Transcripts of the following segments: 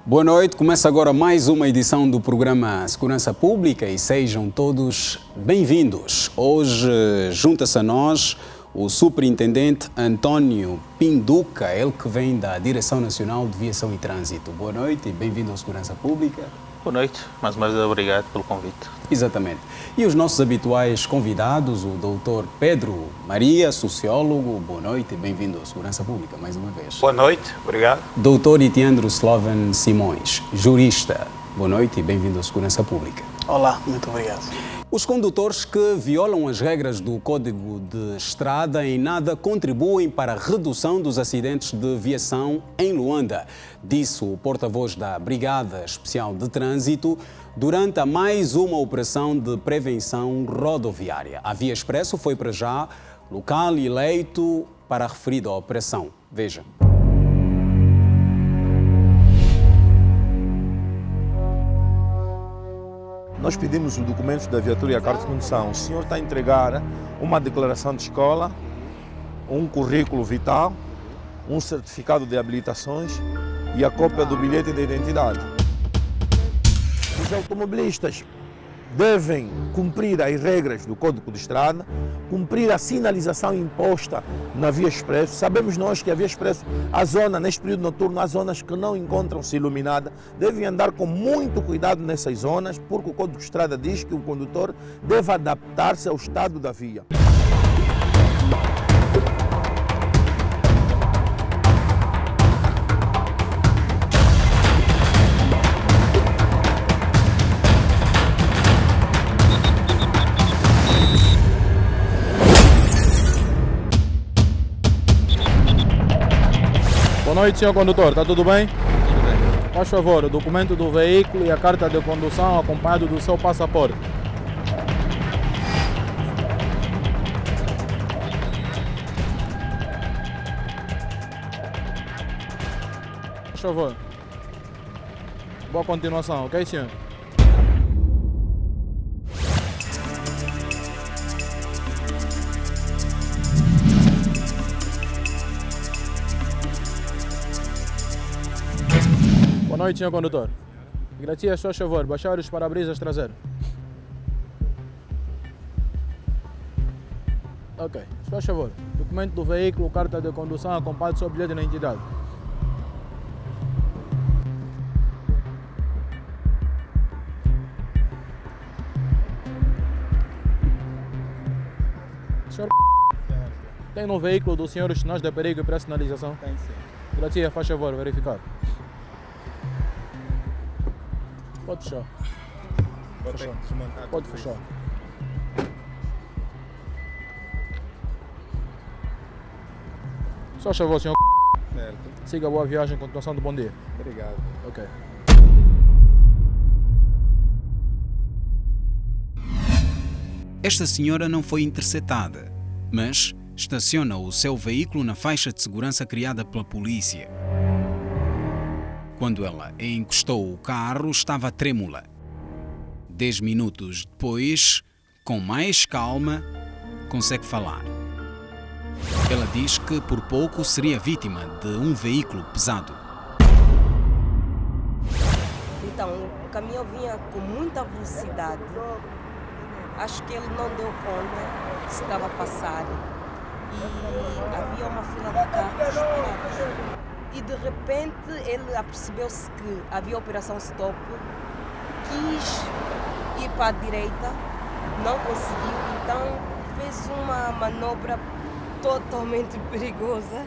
Boa noite, começa agora mais uma edição do programa Segurança Pública e sejam todos bem-vindos. Hoje junta-se a nós o superintendente António Pinduca, ele que vem da Direção Nacional de Viação e Trânsito. Boa noite e bem-vindo ao Segurança Pública. Boa noite, mais uma vez obrigado pelo convite. Exatamente. E os nossos habituais convidados, o Dr. Pedro Maria, sociólogo. Boa noite e bem-vindo ao Segurança Pública mais uma vez. Boa noite, obrigado. Dr. Itiandro Sloven Simões, jurista. Boa noite e bem-vindo ao Segurança Pública. Olá, muito obrigado. Os condutores que violam as regras do Código de Estrada em nada contribuem para a redução dos acidentes de viação em Luanda, disse o porta-voz da Brigada Especial de Trânsito durante a mais uma operação de prevenção rodoviária. A Via Expresso foi para já local eleito para a referida operação. Veja. Nós pedimos os documentos da viatura e a carta de condução. O senhor está a entregar uma declaração de escola, um currículo vital, um certificado de habilitações e a cópia do bilhete de identidade. Os automobilistas devem cumprir as regras do Código de Estrada, cumprir a sinalização imposta na Via Expresso. Sabemos nós que a Via Expresso, a zona, neste período noturno, as zonas que não encontram-se iluminadas, devem andar com muito cuidado nessas zonas, porque o Código de Estrada diz que o condutor deve adaptar-se ao estado da via. Boa noite, senhor condutor. Está tudo bem? Tudo bem. Faz favor, o documento do veículo e a carta de condução acompanhado do seu passaporte. Faz favor. Boa continuação, ok, senhor? Boa noite, senhor condutor. Gracias, só favor, baixar os para-brisas traseiros. Ok, só favor. Documento do veículo, carta de condução, acompanhado do seu bilhete de identidade. Senhor, tem no veículo do senhor os sinais de perigo e pré-sinalização? Tem sim. Gracias, faz favor, verificar. Pode fechar. Fechar. Pode fechar. Só favor, senhor. Certo. Siga a boa viagem, continuação do bom dia. Obrigado. Ok. Esta senhora não foi interceptada, mas estaciona o seu veículo na faixa de segurança criada pela polícia. Quando ela encostou o carro, estava trêmula. 10 minutos depois, com mais calma, consegue falar. Ela diz que por pouco seria vítima de um veículo pesado. Então, o caminhão vinha com muita velocidade. Acho que ele não deu conta que se estava a passar. E havia uma fila de carros esperados. E de repente ele apercebeu-se que havia operação stop, quis ir para a direita, não conseguiu, então fez uma manobra totalmente perigosa.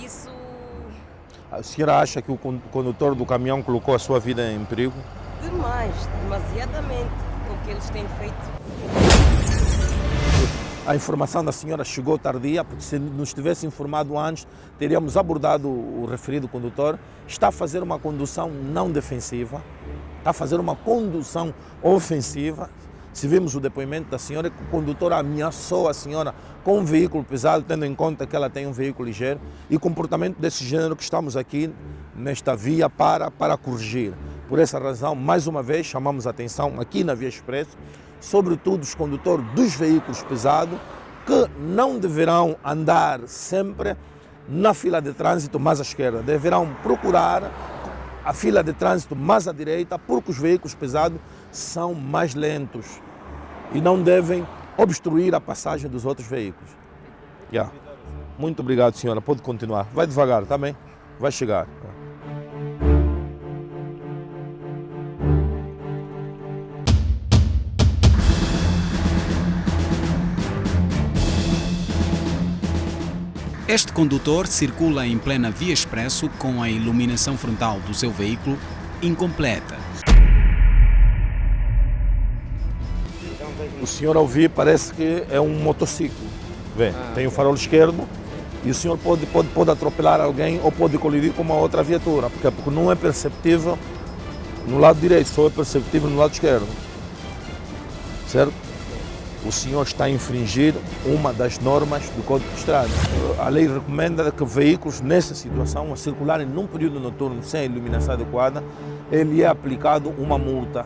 Isso... A senhora acha que o condutor do caminhão colocou a sua vida em perigo? demais, demasiadamente, com o que eles têm feito. A informação da senhora chegou tardia, porque se nos tivesse informado antes, teríamos abordado o referido condutor. Está a fazer uma condução não defensiva, está a fazer uma condução ofensiva. Se vimos o depoimento da senhora, que o condutor ameaçou a senhora com um veículo pesado, tendo em conta que ela tem um veículo ligeiro, e comportamento desse gênero que estamos aqui nesta via para corrigir. Por essa razão, mais uma vez, chamamos a atenção aqui na Via Expresso, sobretudo os condutores dos veículos pesados, que não deverão andar sempre na fila de trânsito mais à esquerda, deverão procurar a fila de trânsito mais à direita, porque os veículos pesados são mais lentos e não devem obstruir a passagem dos outros veículos. Yeah. Muito obrigado, senhora. Pode continuar. Vai devagar, tá bem? Vai chegar. Este condutor circula em plena via expresso com a iluminação frontal do seu veículo incompleta. O senhor ao vir parece que é um motociclo. Vê, tem o farol esquerdo e o senhor pode atropelar alguém ou pode colidir com uma outra viatura, porque não é perceptível no lado direito, só é perceptível no lado esquerdo. Certo? O senhor está a infringir uma das normas do Código de Estrada. A lei recomenda que veículos nessa situação, a circularem num período noturno sem iluminação adequada, ele é aplicado uma multa.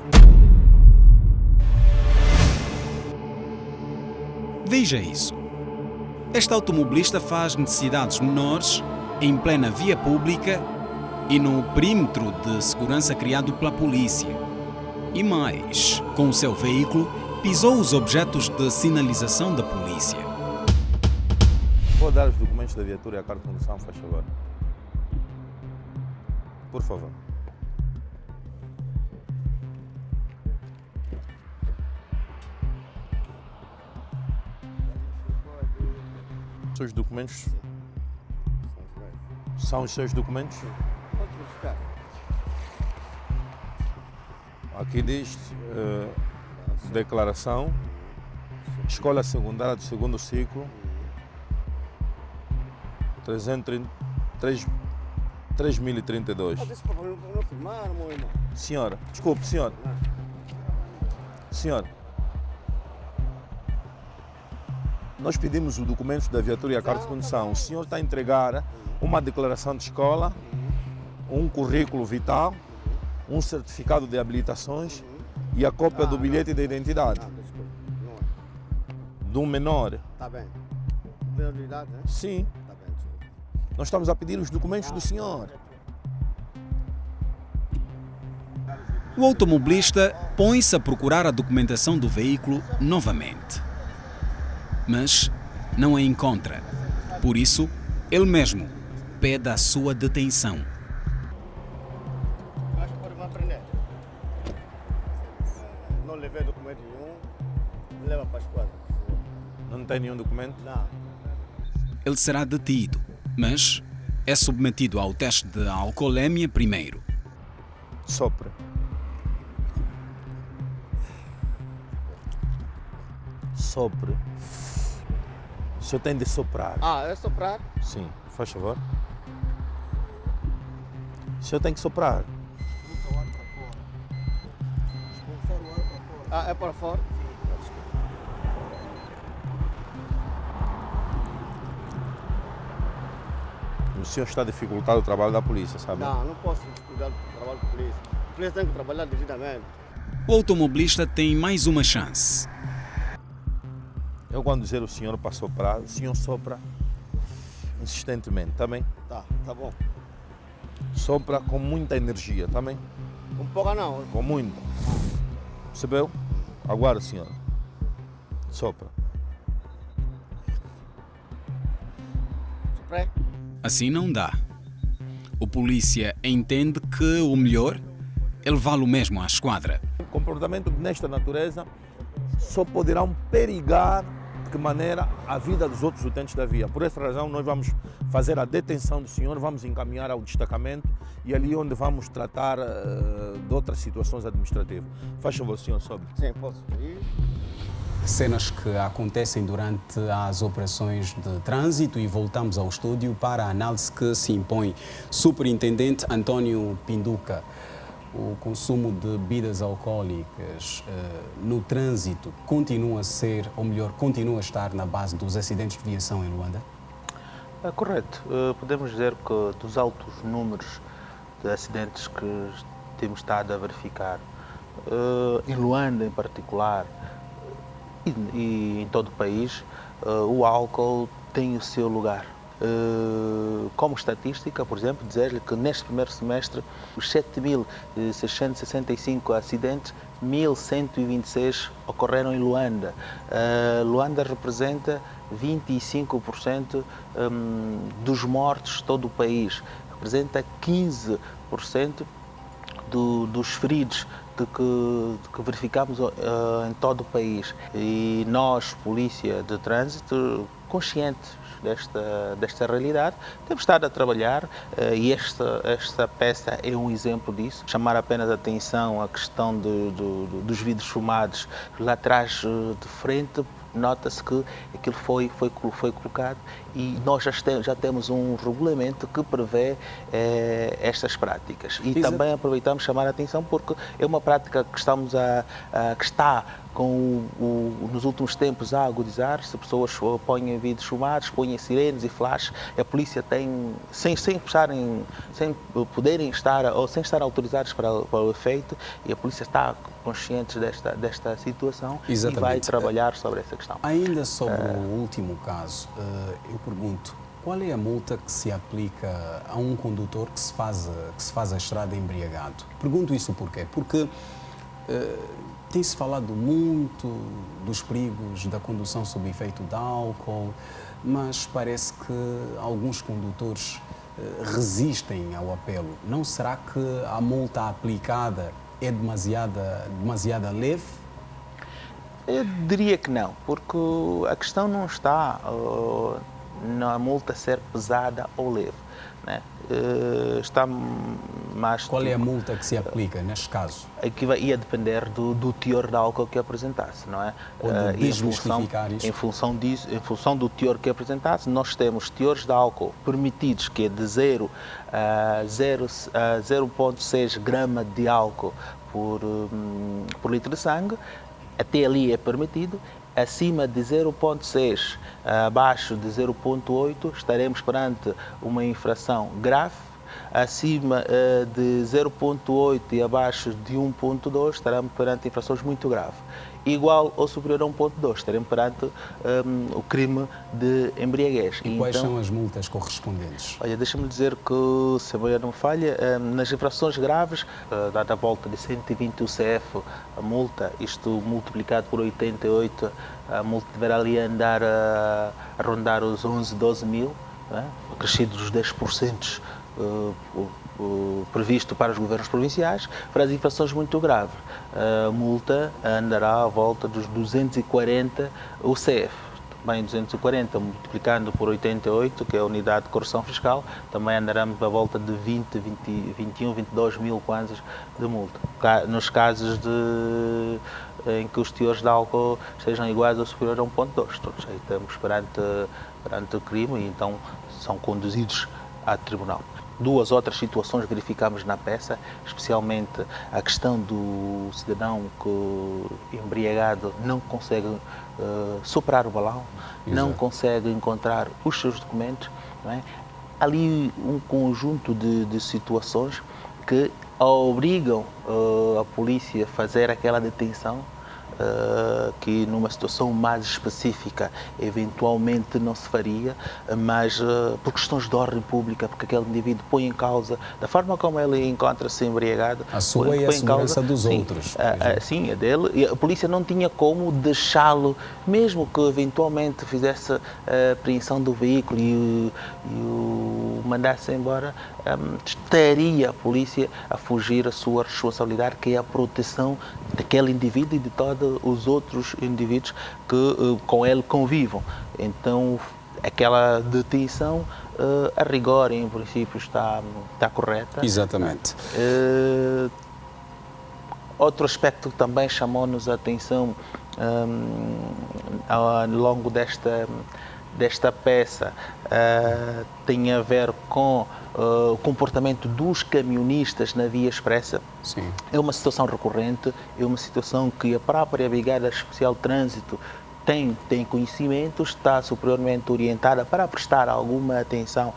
Veja isso. Este automobilista faz necessidades menores em plena via pública e no perímetro de segurança criado pela polícia. E mais, com o seu veículo, pisou os objetos de sinalização da polícia. Pode dar os documentos da viatura e a carta de condução, faz favor. Por favor. Os seus documentos? São os seus documentos? Pode verificar. Aqui diz declaração, escola secundária do segundo ciclo, 3032. Disse para não filmar, meu irmão. Senhora, desculpe, senhora. Senhora, nós pedimos os documentos da viatura e a carta de condução. O senhor está a entregar uma declaração de escola, um currículo vital, um certificado de habilitações e a cópia do bilhete de identidade. Não, desculpa. Não é. De um menor. Tá bem. Menor de idade, né? Sim, Tá bem, desculpa. nós estamos a pedir os documentos do senhor. O automobilista põe-se a procurar a documentação do veículo novamente. Mas não a encontra. Por isso, ele mesmo pede a sua detenção. Acho que pode me aprender. Não levei documento nenhum. Me leva para a esquadra. Não tem nenhum documento? Não. Ele será detido, mas é submetido ao teste de alcoolemia primeiro. Sopra. Sopre. O senhor tem de soprar. Ah, é soprar? Sim, faz favor. O senhor tem que soprar. Ah, é para fora? O senhor está a dificultar o trabalho da polícia, sabe? Não, não posso cuidar do trabalho da polícia. A polícia tem que trabalhar devidamente. O automobilista tem mais uma chance. Eu quando dizer o senhor para soprar, o senhor sopra insistentemente, tá bem? Tá bom. Sopra com muita energia, tá bem? Com pouca não. Com muita. Percebeu? Agora, senhora. Sopra. Soprei? Assim não dá. O polícia entende que o melhor é levá-lo mesmo à esquadra. Comportamento nesta natureza só poderão perigar de que maneira a vida dos outros utentes da via. Por essa razão, nós vamos fazer a detenção do senhor, vamos encaminhar ao destacamento e ali onde vamos tratar de outras situações administrativas. Faz favor, senhor, sobe. Sim, posso ir. Cenas que acontecem durante as operações de trânsito e voltamos ao estúdio para a análise que se impõe. Superintendente António Pinduca, o consumo de bebidas alcoólicas no trânsito continua a ser, ou melhor, continua a estar na base dos acidentes de viação em Luanda? É correto. Podemos dizer que dos altos números de acidentes que temos estado a verificar, em Luanda em particular, e em todo o país, o álcool tem o seu lugar. como estatística, por exemplo, dizer-lhe que neste primeiro semestre, os 7.665 acidentes, 1.126 ocorreram em Luanda. Luanda representa 25% dos mortos de todo o país, representa 15% dos feridos de que verificamos em todo o país. E nós, Polícia de Trânsito, conscientes desta realidade, temos estado a trabalhar e esta peça é um exemplo disso. Chamar apenas a atenção à questão dos vidros fumados lá atrás de frente, nota-se que aquilo foi colocado e nós já temos um regulamento que prevê estas práticas. E também aproveitamos chamar a atenção porque é uma prática que que está nos últimos tempos a agudizar-se. Pessoas põem vidros fumados, põem sirenes e flash. A polícia tem, sem poderem estar ou sem estar autorizados para o efeito, e a polícia está consciente desta situação. Exatamente. E vai trabalhar sobre essa questão. Ainda sobre o último caso, eu pergunto, qual é a multa que se aplica a um condutor que se faz a estrada embriagado? Pergunto isso porquê? Porque tem-se falado muito dos perigos da condução sob efeito de álcool, mas parece que alguns condutores resistem ao apelo. Não será que a multa aplicada é demasiada leve? Eu diria que não, porque a questão não está na multa ser pesada ou leve, né? Está mais... Qual é a multa que se aplica neste caso? Aqui ia depender do teor de álcool que apresentasse, não é? Pode desmistificar isto? Em função do teor que apresentasse, nós temos teores de álcool permitidos, que é de 0 a 0,6 grama de álcool por litro de sangue. Até ali é permitido. Acima de 0,6, abaixo de 0,8, estaremos perante uma infração grave. Acima de 0,8 e abaixo de 1,2, estaremos perante infrações muito graves. Igual ou superior a 1,2, estaremos perante o crime de embriaguez. E quais são as multas correspondentes? Olha, deixa-me dizer que, se a memória não me falha, nas infrações graves, dada a volta de 120 UCF a multa, isto multiplicado por 88, a multa deverá ali andar a rondar os 11, 12 mil, acrescido dos 10% previsto para os governos provinciais. Para as infrações muito graves, a multa andará à volta dos 240 UCF. Também 240 multiplicando por 88, que é a unidade de correção fiscal, também andaremos à volta de 21, 22 mil kwanzas de multa. Nos casos em que os teores de álcool sejam iguais ou superior a 1,2, todos aí estamos perante o crime e então são conduzidos a tribunal. Duas outras situações verificamos na peça, especialmente a questão do cidadão que, embriagado, não consegue superar o balão, não consegue encontrar os seus documentos. Não é? Ali um conjunto de situações que obrigam a polícia a fazer aquela detenção, que numa situação mais específica eventualmente não se faria, mas por questões de ordem pública, porque aquele indivíduo põe em causa, da forma como ele encontra-se embriagado, a sua e a segurança dos outros. Sim, a dele, e a polícia não tinha como deixá-lo, mesmo que eventualmente fizesse a apreensão do veículo e o mandasse embora, estaria a polícia a fugir a sua responsabilidade, que é a proteção daquele indivíduo e de todos os outros indivíduos que com ele convivam. Então, aquela detenção, a rigor, em princípio, está correta. Exatamente. Outro aspecto que também chamou-nos a atenção ao longo desta peça tem a ver com o comportamento dos camionistas na via expressa. Sim. É uma situação recorrente, é uma situação que a própria Brigada Especial de Trânsito tem conhecimento, está superiormente orientada para prestar alguma atenção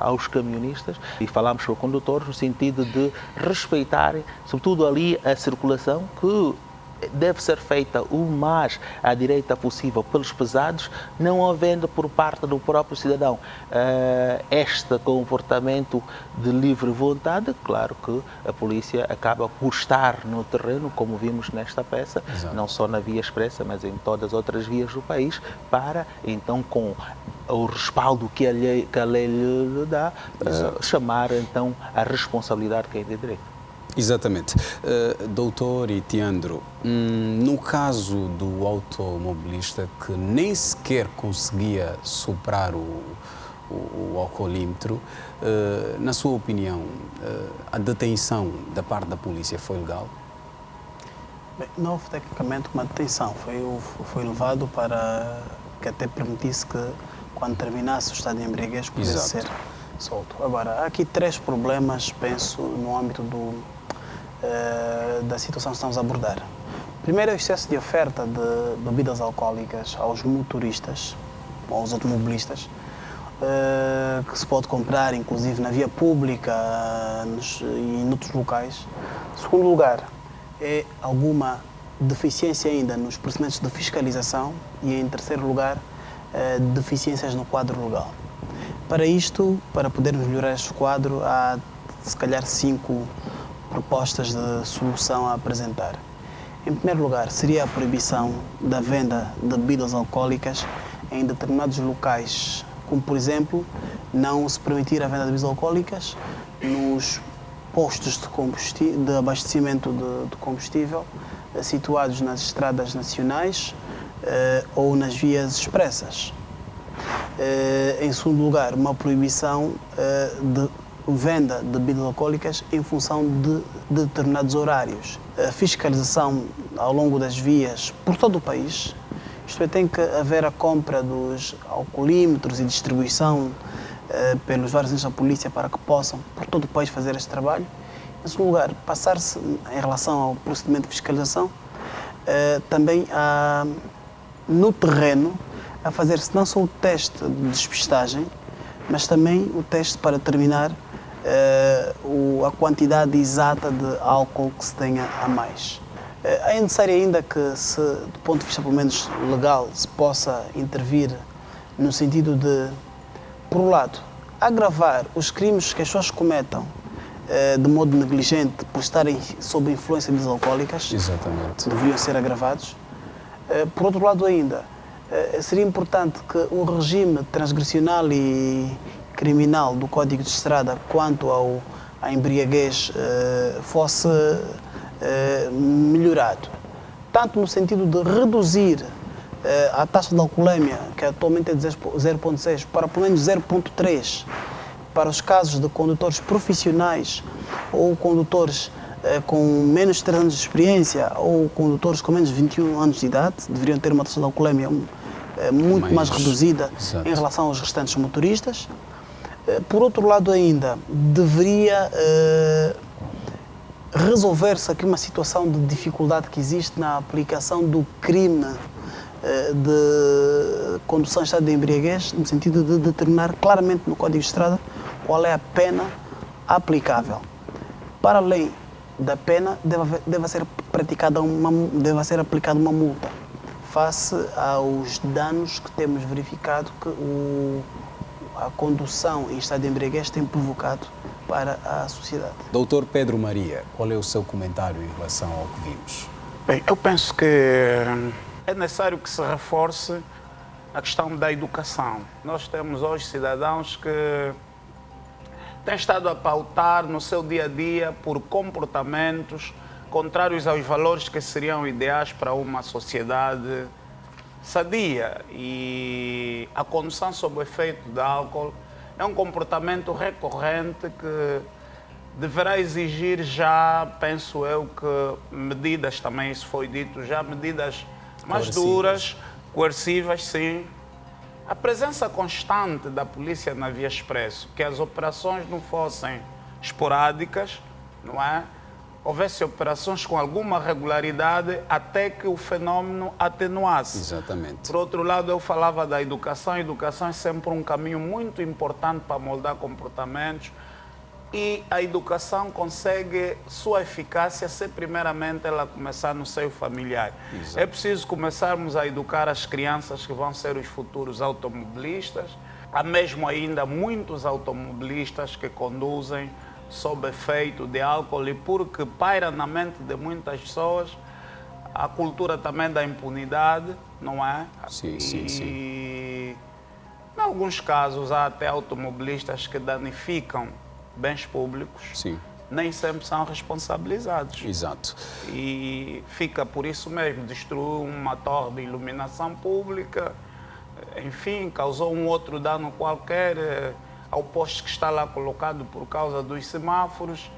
aos camionistas, e falamos com os condutores no sentido de respeitarem, sobretudo ali, a circulação, que deve ser feita o mais à direita possível pelos pesados, não havendo por parte do próprio cidadão este comportamento de livre vontade. Claro que a polícia acaba por estar no terreno, como vimos nesta peça, Exato. não só na via expressa, mas em todas as outras vias do país, para então, com o respaldo que a lei lhe dá, chamar então a responsabilidade quem tem direito. Exatamente. Doutor Itiandro, no caso do automobilista que nem sequer conseguia superar o alcoolímetro, na sua opinião, a detenção da parte da polícia foi legal? Bem, não houve tecnicamente uma detenção, foi levado para que até permitisse que, quando terminasse o estado de embriaguez, pudesse ser solto. Agora, há aqui 3 problemas, penso, no âmbito da situação que estamos a abordar. Primeiro é o excesso de oferta de bebidas alcoólicas aos motoristas, aos automobilistas, que se pode comprar, inclusive, na via pública e em outros locais. Segundo lugar, é alguma deficiência ainda nos procedimentos de fiscalização e, em terceiro lugar, deficiências no quadro legal. Para isto, para podermos melhorar este quadro, há, se calhar, 5 propostas de solução a apresentar. Em primeiro lugar, seria a proibição da venda de bebidas alcoólicas em determinados locais, como, por exemplo, não se permitir a venda de bebidas alcoólicas nos postos de abastecimento de combustível situados nas estradas nacionais ou nas vias expressas. Em segundo lugar, uma proibição de venda de bebidas alcoólicas em função de determinados horários. A fiscalização ao longo das vias por todo o país, isto é, tem que haver a compra dos alcoolímetros e distribuição pelos vários entes da polícia para que possam, por todo o país, fazer este trabalho. Em segundo lugar, passar-se, em relação ao procedimento de fiscalização, também no terreno, a fazer-se não só o teste de despistagem, mas também o teste para determinar a quantidade exata de álcool que se tenha a mais. É necessário ainda que, do ponto de vista pelo menos legal, se possa intervir no sentido de, por um lado, agravar os crimes que as pessoas cometam de modo negligente por estarem sob influência de bebidas alcoólicas. Exatamente. Deviam ser agravados. Por outro lado ainda, seria importante que o regime transgressional e criminal do Código de Estrada quanto à embriaguez fosse melhorado, tanto no sentido de reduzir a taxa de alcoolemia, que atualmente é de 0,6, para pelo menos 0,3 para os casos de condutores profissionais ou condutores com menos de 3 anos de experiência ou condutores com menos de 21 anos de idade, deveriam ter uma taxa de alcoolemia muito mais reduzida em relação aos restantes motoristas. Por outro lado ainda, deveria resolver-se aqui uma situação de dificuldade que existe na aplicação do crime de condução em estado de embriaguez, no sentido de determinar claramente no Código de Estrada qual é a pena aplicável. Para além da pena, deve ser aplicada uma multa, face aos danos que temos verificado que a condução em estado de embriaguez tem provocado para a sociedade. Doutor Pedro Maria, qual é o seu comentário em relação ao que vimos? Bem, eu penso que é necessário que se reforce a questão da educação. Nós temos hoje cidadãos que têm estado a pautar no seu dia a dia por comportamentos contrários aos valores que seriam ideais para uma sociedade sadia. E a condução sob o efeito de álcool é um comportamento recorrente que deverá exigir já, penso eu, que medidas, também isso foi dito, já medidas mais duras, coercivas, sim. A presença constante da polícia na via expresso, que as operações não fossem esporádicas, não é? Houvesse operações com alguma regularidade até que o fenómeno atenuasse. Exatamente. Por outro lado, eu falava da educação. A educação é sempre um caminho muito importante para moldar comportamentos. E a educação consegue sua eficácia se primeiramente ela começar no seio familiar. Exato. É preciso começarmos a educar as crianças que vão ser os futuros automobilistas. Há mesmo ainda muitos automobilistas que conduzem sob efeito de álcool e porque paira na mente de muitas pessoas a cultura também da impunidade, não é? Sim, sim, sim. E em alguns casos há até automobilistas que danificam bens públicos, Sim. nem sempre são responsabilizados. Exato. E fica por isso mesmo, destruiu uma torre de iluminação pública, enfim, causou um outro dano qualquer ao poste que está lá colocado por causa dos semáforos.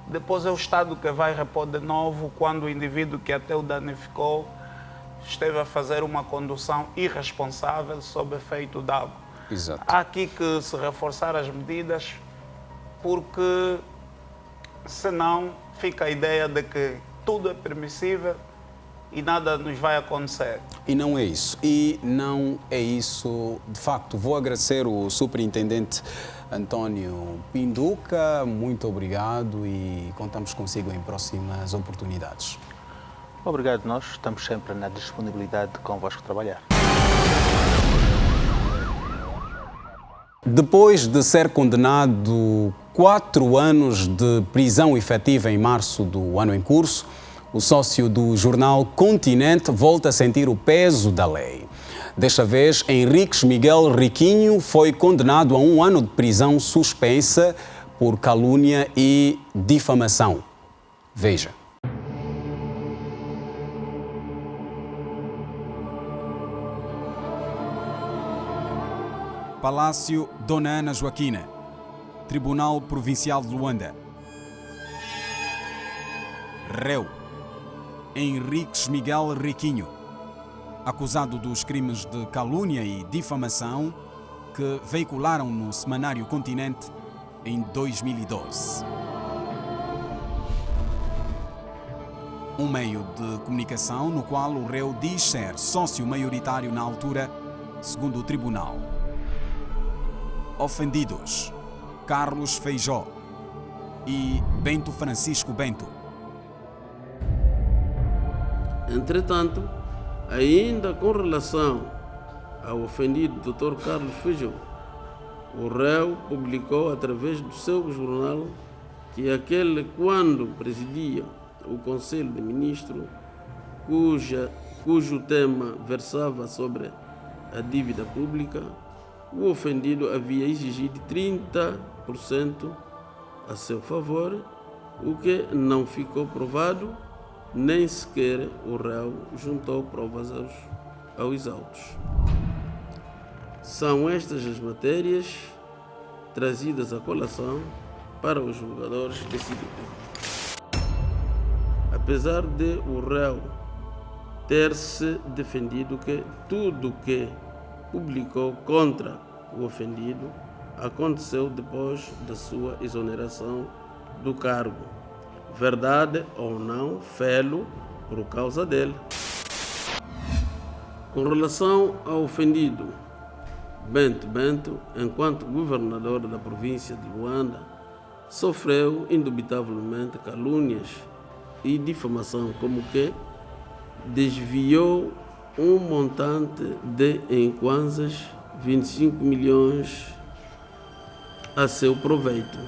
Depois é o Estado que vai repor de novo quando o indivíduo que até o danificou esteve a fazer uma condução irresponsável sob efeito de álcool. Exato. Há aqui que se reforçar as medidas, porque senão fica a ideia de que tudo é permissível e nada nos vai acontecer. E não é isso. E não é isso. De facto, vou agradecer o superintendente António Pinduca. Muito obrigado e contamos consigo em próximas oportunidades. Obrigado, nós estamos sempre na disponibilidade de convosco trabalhar. Depois de ser condenado 4 anos de prisão efetiva em março do ano em curso, o sócio do jornal Continente volta a sentir o peso da lei. Desta vez, Henriques Miguel Riquinho foi condenado a 1 ano de prisão suspensa por calúnia e difamação. Veja. Palácio Dona Ana Joaquina, Tribunal Provincial de Luanda. Réu Henriques Miguel Riquinho, acusado dos crimes de calúnia e difamação que veicularam no semanário Continente em 2012. Um meio de comunicação no qual o réu diz ser sócio maioritário na altura, segundo o tribunal. Ofendidos Carlos Feijó e Bento Francisco Bento. Entretanto, ainda com relação ao ofendido Dr. Carlos Feijó, o réu publicou através do seu jornal que aquele, quando presidia o Conselho de Ministros, cujo tema versava sobre a dívida pública, o ofendido havia exigido 30% a seu favor, o que não ficou provado, nem sequer o réu juntou provas aos autos. São estas as matérias trazidas à colação para os julgadores decidirem. Apesar de o réu ter-se defendido que tudo que publicou contra o ofendido aconteceu depois da sua exoneração do cargo. Verdade ou não, fê-lo por causa dele. Com relação ao ofendido Bento, enquanto governador da província de Luanda, sofreu indubitavelmente calúnias e difamação, como que desviou um montante de, em kwanzas, 25 milhões a seu proveito.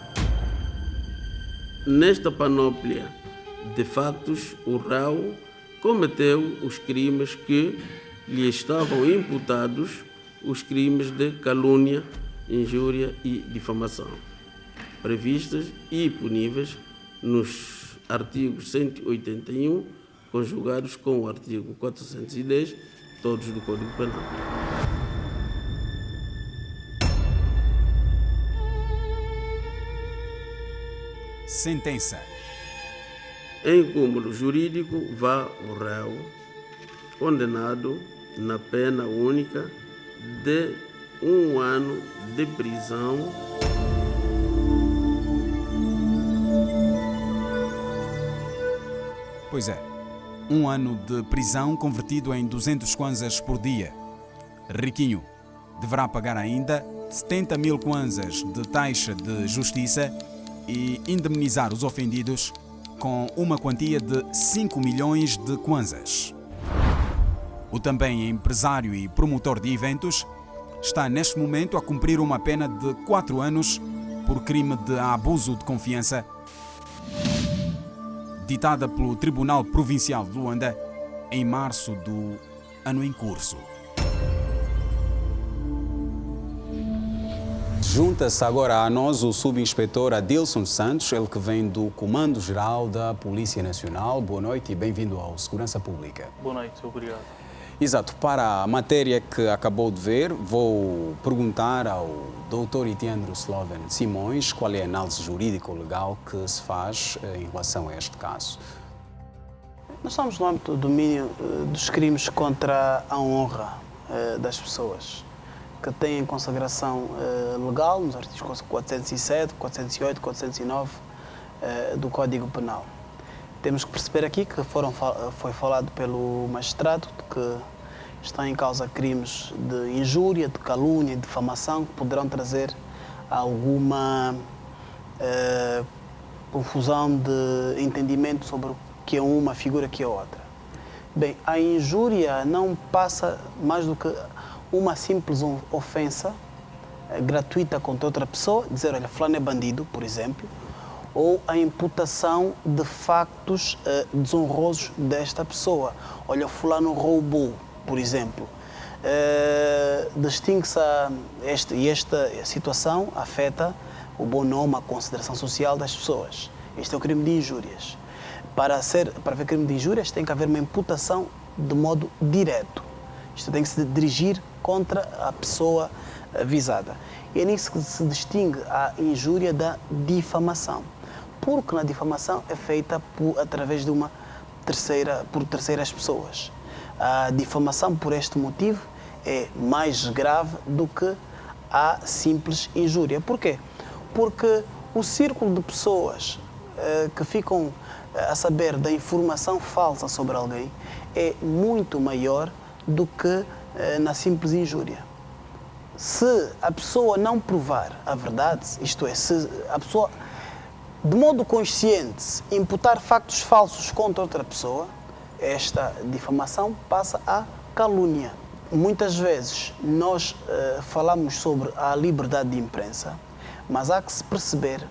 Nesta panóplia de fatos, o réu cometeu os crimes que lhe estavam imputados, os crimes de calúnia, injúria e difamação, previstas e puníveis nos artigos 181, conjugados com o artigo 410, todos do Código Penal. Sentença. Em cúmulo jurídico, vá o réu condenado na pena única de 1 ano de prisão Pois é, 1 ano de prisão convertido em 200 kwanzas por dia. Riquinho deverá pagar ainda 70 mil kwanzas de taxa de justiça e indemnizar os ofendidos com uma quantia de 5 milhões de kwanzas. O também empresário e promotor de eventos está neste momento a cumprir uma pena de 4 anos por crime de abuso de confiança, ditada pelo Tribunal Provincial de Luanda em março do ano em curso. Junta-se agora a nós o subinspetor Adilson Santos, ele que vem do Comando-Geral da Polícia Nacional. Boa noite e bem-vindo ao Segurança Pública. Boa noite, obrigado. Exato. Para a matéria que acabou de ver, vou perguntar ao Dr. Itiandro Sloven Simões qual é a análise jurídico-legal que se faz em relação a este caso. Nós estamos no âmbito do domínio dos crimes contra a honra das pessoas, que têm consagração legal nos artigos 407, 408, 409 do Código Penal. Temos que perceber aqui que foi falado pelo magistrado que estão em causa crimes de injúria, de calúnia e difamação que poderão trazer alguma confusão de entendimento sobre o que é uma figura que é outra. Bem, a injúria não passa mais do que uma simples ofensa gratuita contra outra pessoa, dizer, olha, fulano é bandido, por exemplo, ou a imputação de factos desonrosos desta pessoa. Olha, fulano roubou, por exemplo. Distingue-se esta situação afeta o bom nome, a consideração social das pessoas. Este é o crime de injúrias. Para haver crime de injúrias tem que haver uma imputação de modo direto. Isto tem que se dirigir contra a pessoa visada. E é nisso que se distingue a injúria da difamação. Porque na difamação é feita através de por terceiras pessoas. A difamação, por este motivo, é mais grave do que a simples injúria. Por quê? Porque o círculo de pessoas que ficam a saber da informação falsa sobre alguém é muito maior do que na simples injúria. Se a pessoa não provar a verdade, isto é, se a pessoa de modo consciente imputar factos falsos contra outra pessoa, esta difamação passa a calúnia. Muitas vezes nós falamos sobre a liberdade de imprensa, mas há que se perceber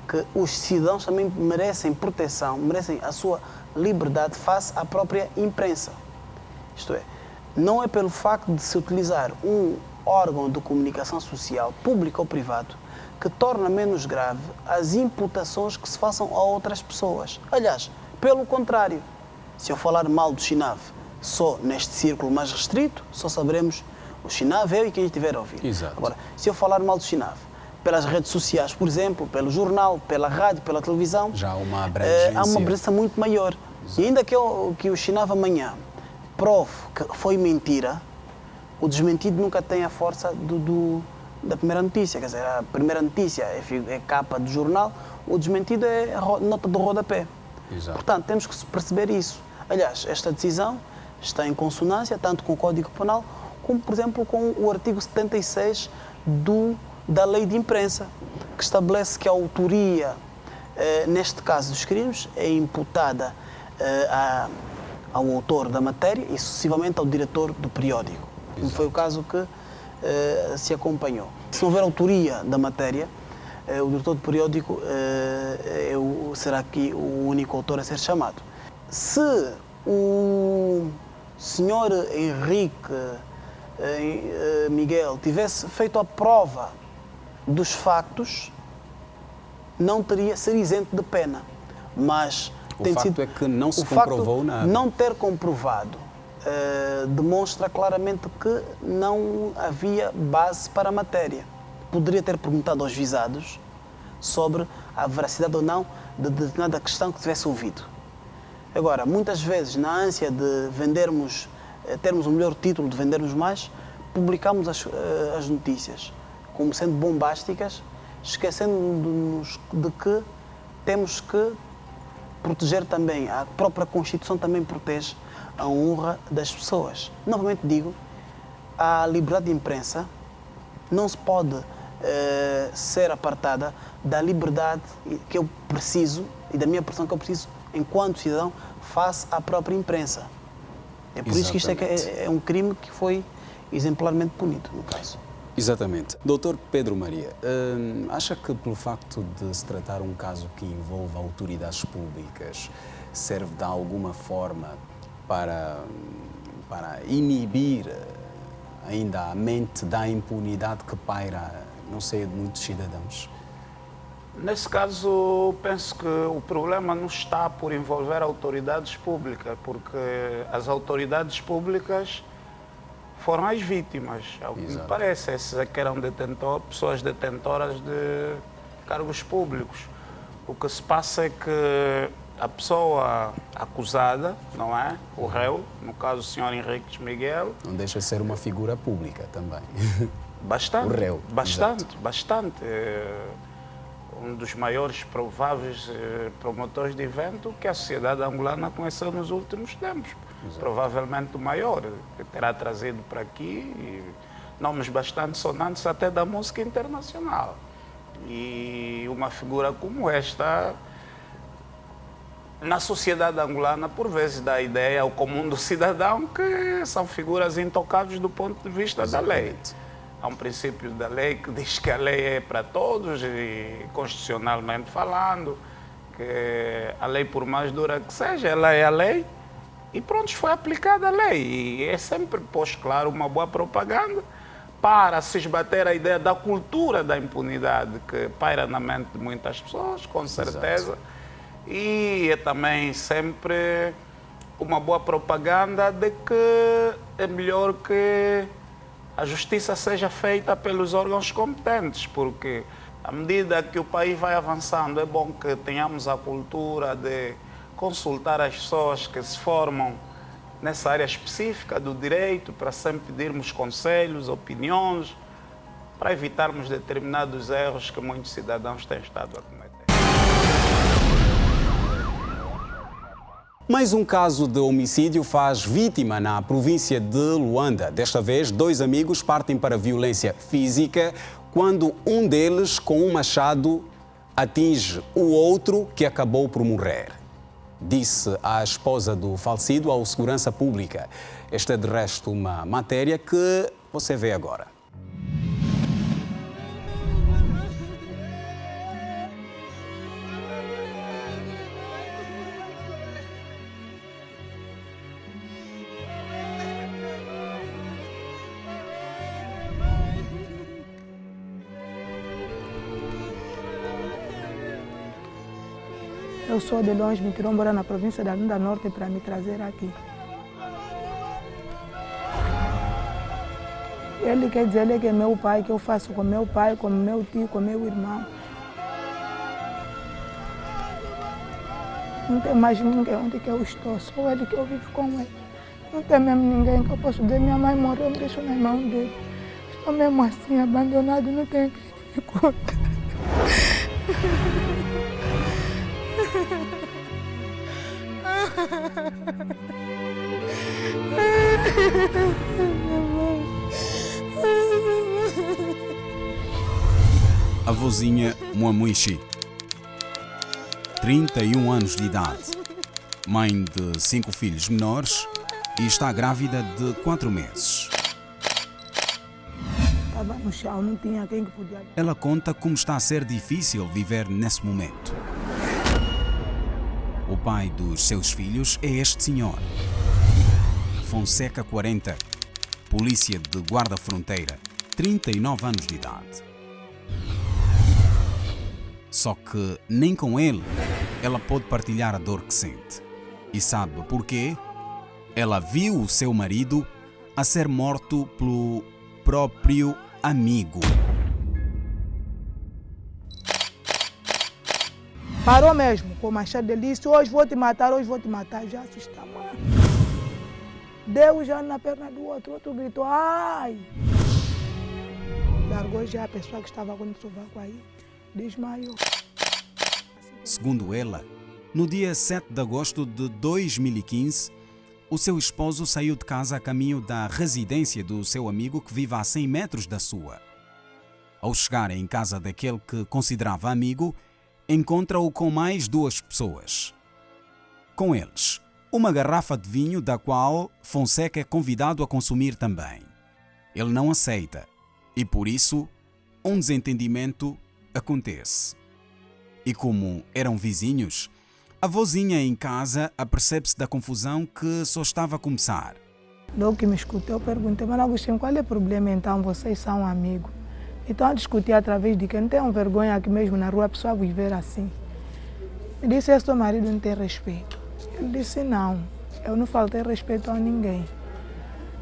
que os cidadãos também merecem proteção, merecem a sua liberdade face à própria imprensa. Isto é, não é pelo facto de se utilizar um órgão de comunicação social, público ou privado, que torna menos grave as imputações que se façam a outras pessoas. Aliás, pelo contrário, se eu falar mal do Xinave só neste círculo mais restrito, só saberemos o Xinave, eu e quem estiver a ouvir. Exato. Agora, se eu falar mal do Xinave pelas redes sociais, por exemplo, pelo jornal, pela rádio, pela televisão, já há uma abrangência. Há uma abrangência muito maior. Exato. E ainda que o Xinave amanhã prove que foi mentira, o desmentido nunca tem a força da primeira notícia. Quer dizer, a primeira notícia é capa do jornal, o desmentido é nota do rodapé. Exato. Portanto, temos que perceber isso. Aliás, esta decisão está em consonância tanto com o Código Penal como, por exemplo, com o artigo 76 da Lei de Imprensa, que estabelece que a autoria, neste caso dos crimes, é imputada ao autor da matéria e sucessivamente ao diretor do periódico. Como foi o caso que se acompanhou. Se não houver autoria da matéria, o diretor do periódico será aqui o único autor a ser chamado. Se o senhor Henrique Miguel tivesse feito a prova dos factos, não seria isento de pena. Mas o facto é que não se comprovou nada. Não ter comprovado demonstra claramente que não havia base para a matéria. Poderia ter perguntado aos visados sobre a veracidade ou não de determinada questão que tivesse ouvido. Agora, muitas vezes, na ânsia de termos um melhor título, de vendermos mais, publicamos as notícias como sendo bombásticas, esquecendo-nos de que temos que proteger também, a própria Constituição também protege a honra das pessoas. Novamente digo, a liberdade de imprensa não se pode ser apartada da liberdade que eu preciso e da minha pressão que eu preciso enquanto cidadão face à própria imprensa. É por isso que isto é um crime que foi exemplarmente punido, no caso. Exatamente. Doutor Pedro Maria, acha que pelo facto de se tratar um caso que envolve autoridades públicas, serve de alguma forma para inibir ainda a mente da impunidade que paira no seio de muitos cidadãos? Nesse caso, penso que o problema não está por envolver autoridades públicas, porque as autoridades públicas foram as vítimas, ao que me parece. Esses é que eram pessoas detentoras de cargos públicos. O que se passa é que a pessoa acusada, não é? O réu, no caso o senhor Henriques Miguel... Não deixa de ser uma figura pública também. Bastante. O réu. Bastante. Um dos maiores prováveis promotores de evento que a sociedade angolana conheceu nos últimos tempos. Provavelmente o maior, que terá trazido para aqui nomes bastante sonantes até da música internacional. E uma figura como esta, na sociedade angolana, por vezes dá a ideia ao comum do cidadão que são figuras intocáveis do ponto de vista da lei. Há um princípio da lei que diz que a lei é para todos e, constitucionalmente falando, que a lei, por mais dura que seja, ela é a lei e pronto, foi aplicada a lei. E é sempre, pois claro, uma boa propaganda para se esbater a ideia da cultura da impunidade que paira na mente de muitas pessoas, com certeza. Exato. E é também sempre uma boa propaganda de que é melhor que a justiça seja feita pelos órgãos competentes, porque à medida que o país vai avançando, é bom que tenhamos a cultura de consultar as pessoas que se formam nessa área específica do direito, para sempre pedirmos conselhos, opiniões, para evitarmos determinados erros que muitos cidadãos têm estado a cometer. Mais um caso de homicídio faz vítima na província de Luanda. Desta vez, 2 amigos partem para a violência física quando um deles, com um machado, atinge o outro que acabou por morrer. Disse a esposa do falecido ao Segurança Pública. Esta é, de resto, uma matéria que você vê agora. Eu sou de longe, me tirou embora na província da Luanda Norte para me trazer aqui. Ele quer dizer que é meu pai, que eu faço com meu pai, com meu tio, com meu irmão. Não tem mais ninguém onde que eu estou, só ele que eu vivo com ele. Não tem mesmo ninguém que eu possa dizer, minha mãe morreu, me deixou na mão dele. Estou mesmo assim, abandonado, não tenho quem me conta. A vozinha Muamuishi, 31 anos de idade, mãe de 5 filhos menores e está grávida de 4 meses. Estava no chão, não tinha quem que podia. Ela conta como está a ser difícil viver nesse momento. O pai dos seus filhos é este senhor, Fonseca 40, polícia de guarda-fronteira, 39 anos de idade. Só que nem com ele ela pode partilhar a dor que sente. E sabe porquê? Ela viu o seu marido a ser morto pelo próprio amigo. Parou mesmo com o machado, ele disse, hoje vou te matar, já assustamos. Deu já na perna do outro, outro gritou, ai! Largou já a pessoa que estava com o sovaco aí, desmaiou. Segundo ela, no dia 7 de agosto de 2015, o seu esposo saiu de casa a caminho da residência do seu amigo que vive a 100 metros da sua. Ao chegar em casa daquele que considerava amigo, encontra-o com mais 2 pessoas. Com eles, uma garrafa de vinho da qual Fonseca é convidado a consumir também. Ele não aceita e, por isso, um desentendimento acontece. E como eram vizinhos, a vozinha em casa apercebe-se da confusão que só estava a começar. Logo que me escutou, eu perguntei, mas Agostinho, qual é o problema então? Vocês são amigos. Então a discutir através de que não tenham vergonha aqui mesmo na rua a pessoa viver assim. Me disse, esse teu marido não tem respeito. Ele disse, não, eu não faltei respeito a ninguém.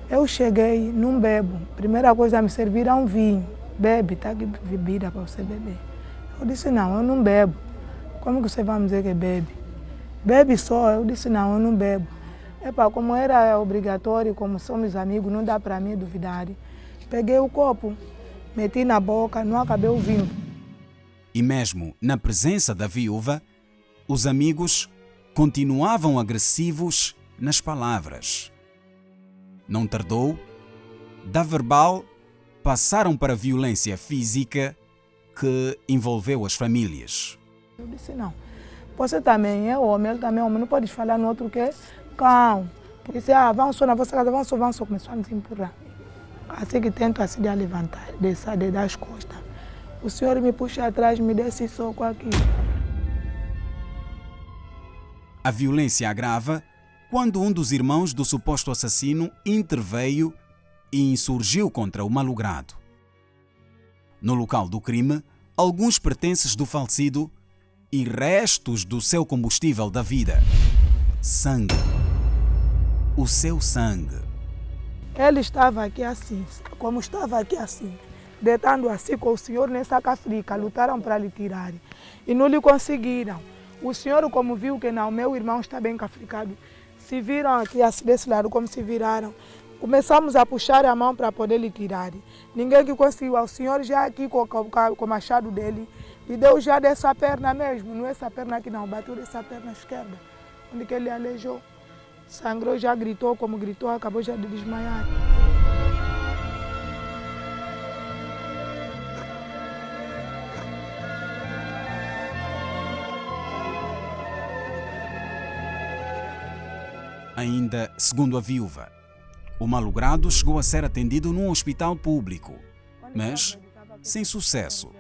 Eu cheguei, não bebo. Primeira coisa, me serviram um vinho. Bebe, tá aqui bebida para você beber. Eu disse, não, eu não bebo. Como que você vai me dizer que bebe? Bebe só. Eu disse, não, eu não bebo. Epa, como era obrigatório, como somos amigos, não dá para mim duvidar. Peguei o copo, meti na boca, não acabei o vinho. E mesmo na presença da viúva, os amigos continuavam agressivos nas palavras. Não tardou, da verbal passaram para a violência física que envolveu as famílias. Eu disse, não, você também é homem, ele também é homem, não pode falar no outro que é cão. Disse, vão só na vossa casa, vão só, começou a me empurrar. Assim que tento assim de levantar, de dar as costas. O senhor me puxa atrás, me dá esse soco aqui. A violência agrava quando um dos irmãos do suposto assassino interveio e insurgiu contra o malogrado. No local do crime, alguns pertences do falecido e restos do seu combustível da vida. Sangue. O seu sangue. Ele estava aqui assim, como estava aqui assim, deitando assim com o senhor nessa cafrica, lutaram para lhe tirar e não lhe conseguiram. O senhor, como viu que não, meu irmão está bem cafricado, se viram aqui assim desse lado, como se viraram, começamos a puxar a mão para poder lhe tirar. Ninguém que conseguiu, o senhor já aqui com o machado dele, lhe deu já dessa perna mesmo, não essa perna aqui não, bateu dessa perna esquerda, onde que ele aleijou. Sangrou, já gritou, como gritou, acabou já de desmaiar. Ainda segundo a viúva, o malogrado chegou a ser atendido num hospital público, mas sem sucesso.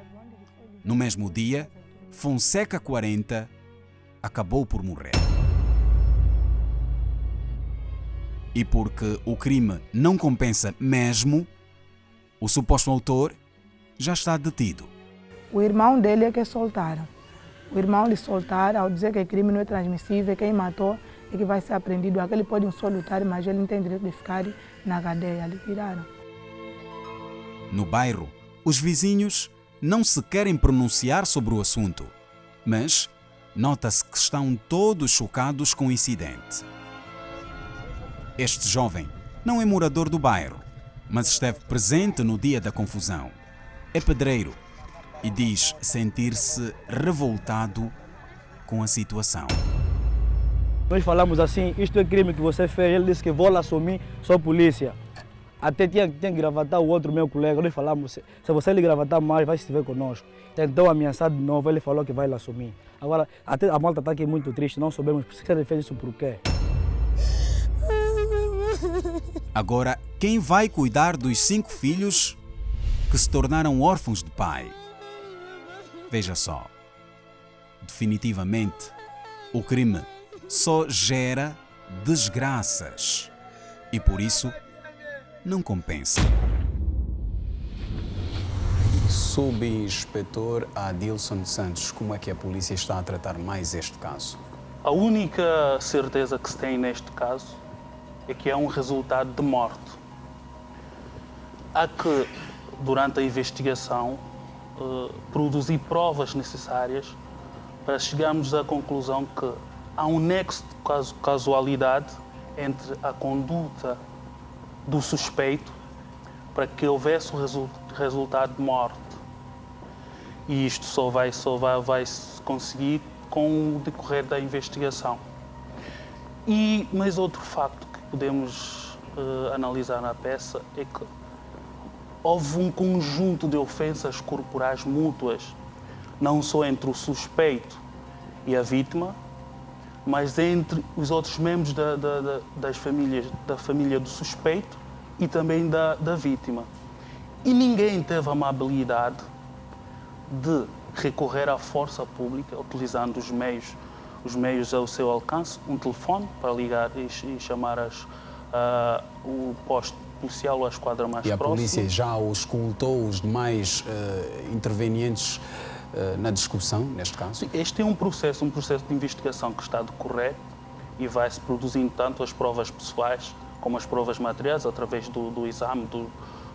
No mesmo dia, Fonseca 40 acabou por morrer. E porque o crime não compensa mesmo, o suposto autor já está detido. O irmão dele é que soltaram. O irmão lhe soltaram ao dizer que o crime não é transmissível, quem matou é que vai ser apreendido. Aquele pode só lutar, mas ele não tem direito de ficar na cadeia. Lhe tiraram. No bairro, os vizinhos não se querem pronunciar sobre o assunto, mas nota-se que estão todos chocados com o incidente. Este jovem não é morador do bairro, mas esteve presente no dia da confusão. É pedreiro e diz sentir-se revoltado com a situação. Nós falamos assim, isto é crime que você fez, ele disse que vou lá assumir, sou polícia. Até tinha que gravatar o outro meu colega, nós falamos, se você lhe gravatar mais, vai se ver conosco. Tentou ameaçar de novo, ele falou que vai lá assumir. Agora, até a malta está aqui muito triste, não sabemos se ele fez isso por quê. Agora, quem vai cuidar dos 5 filhos que se tornaram órfãos de pai? Veja só, definitivamente, o crime só gera desgraças e, por isso, não compensa. Subinspetor Adilson Santos, como é que a polícia está a tratar mais este caso? A única certeza que se tem neste caso é que é um resultado de morte. Há que, durante a investigação, produzir provas necessárias para chegarmos à conclusão que há um nexo de casualidade entre a conduta do suspeito para que houvesse o resultado de morte. E isto só vai se conseguir com o decorrer da investigação. E mais outro facto que podemos analisar na peça é que houve um conjunto de ofensas corporais mútuas, não só entre o suspeito e a vítima, mas entre os outros membros da família do suspeito e também da vítima. E ninguém teve a amabilidade de recorrer à força pública, utilizando os meios ao seu alcance, um telefone para ligar e chamar o posto policial ou a esquadra mais próxima. E a polícia já auscultou os demais intervenientes na discussão, neste caso? Este é um processo de investigação que está a decorrer e vai-se produzindo tanto as provas pessoais como as provas materiais, através do exame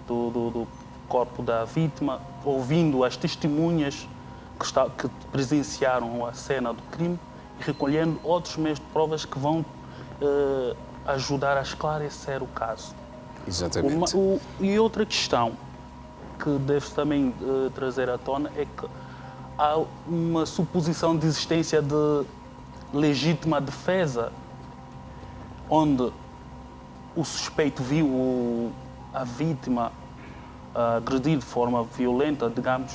do corpo da vítima, ouvindo as testemunhas que presenciaram a cena do crime e recolhendo outros meios de provas que vão ajudar a esclarecer o caso. Exatamente. E outra questão que deve também trazer à tona é que há uma suposição de existência de legítima defesa, onde o suspeito viu a vítima agredir de forma violenta, digamos,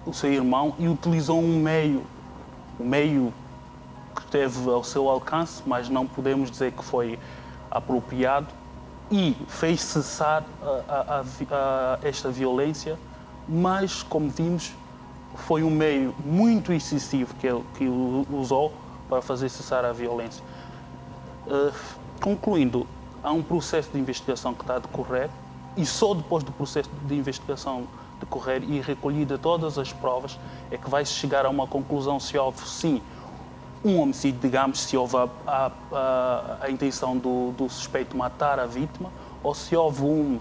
o seu irmão e utilizou um meio que teve ao seu alcance, mas não podemos dizer que foi apropriado, e fez cessar esta violência, mas, como vimos, foi um meio muito excessivo que ele usou para fazer cessar a violência. Concluindo, há um processo de investigação que está a decorrer e só depois do processo de investigação decorrer e recolhida todas as provas é que vai-se chegar a uma conclusão se houve, sim, um homicídio, digamos, se houve a intenção do suspeito matar a vítima ou se houve